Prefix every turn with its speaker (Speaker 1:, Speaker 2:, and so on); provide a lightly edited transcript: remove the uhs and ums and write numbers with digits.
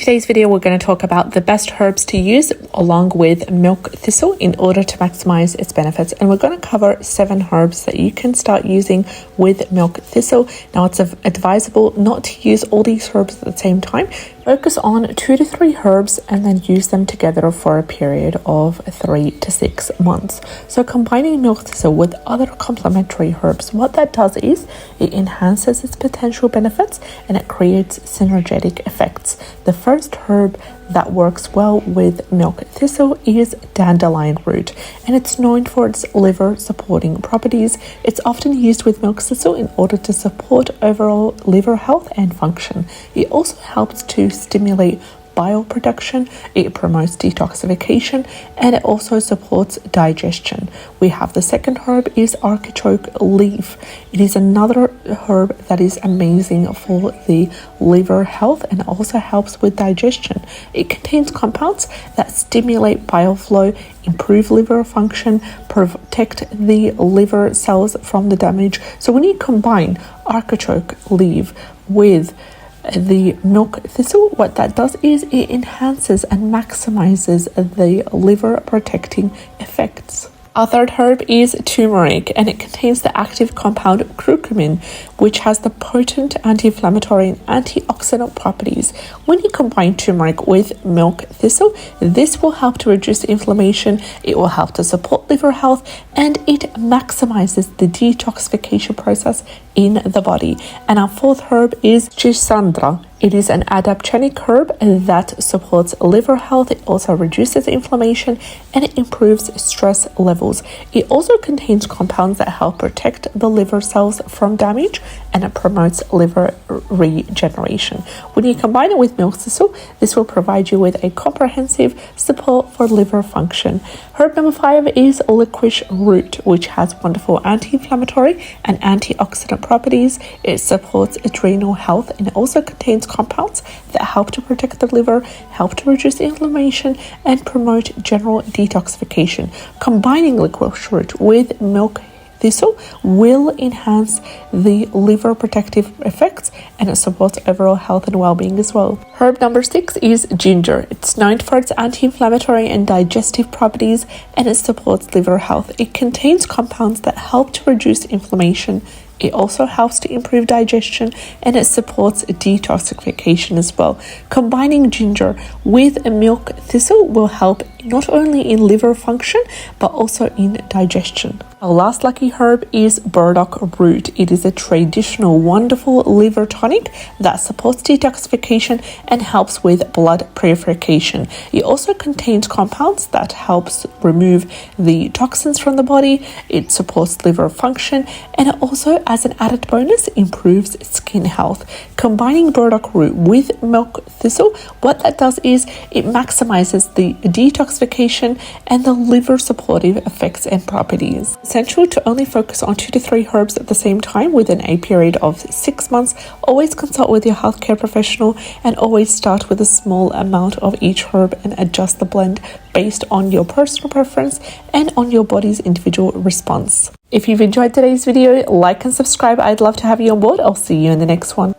Speaker 1: today's video, we're going to talk about the best herbs to use along with milk thistle in order to maximize its benefits. And we're going to cover 7 herbs that you can start using with milk thistle. Now, it's advisable not to use all these herbs at the same time. Focus on 2 to 3 herbs and then use them together for a period of 3 to 6 months. So combining milk thistle with other complementary herbs, what that does is it enhances its potential benefits and it creates synergetic effects. The first herb that works well with milk thistle is dandelion root, and it's known for its liver supporting properties. It's often used with milk thistle in order to support overall liver health and function. It also helps to stimulate bile production, it promotes detoxification, and it also supports digestion. We have the second herb is artichoke leaf. It is another herb that is amazing for the liver health and also helps with digestion. It contains compounds that stimulate bile flow, improve liver function, protect the liver cells from the damage. So when you combine artichoke leaf with the milk thistle, what that does is it enhances and maximizes the liver protecting effects. Our third herb is turmeric, and it contains the active compound curcumin, which has the potent anti-inflammatory and antioxidant properties. When you combine turmeric with milk thistle, this will help to reduce inflammation, it will help to support liver health, and it maximizes the detoxification process in the body. And our fourth herb is Schisandra. It is an adaptogenic herb that supports liver health. It also reduces inflammation and it improves stress levels. It also contains compounds that help protect the liver cells from damage and it promotes liver regeneration. When you combine it with milk thistle, this will provide you with a comprehensive support for liver function. Herb number 5 is licorice root, which has wonderful anti-inflammatory and antioxidant properties. It supports adrenal health and it also contains compounds that help to protect the liver, help to reduce inflammation, and promote general detoxification. Combining licorice root with milk thistle will enhance the liver protective effects and it supports overall health and well-being as well. Herb number 6 is ginger. It's known for its anti-inflammatory and digestive properties and it supports liver health. It contains compounds that help to reduce inflammation. It also helps to improve digestion and it supports detoxification as well. Combining ginger with milk thistle will help not only in liver function but also in digestion. Our last lucky herb is burdock root. It is a traditional wonderful liver tonic that supports detoxification and helps with blood purification. It also contains compounds that helps remove the toxins from the body. It supports liver function and it also, as an added bonus, improves skin health. Combining burdock root with milk thistle, what that does is it maximizes the detoxification and the liver supportive effects and properties. Essential to only focus on 2 to 3 herbs at the same time within a period of 6 months. Always consult with your healthcare professional and always start with a small amount of each herb and adjust the blend based on your personal preference and on your body's individual response. If you've enjoyed today's video, like and subscribe. I'd love to have you on board. I'll see you in the next one.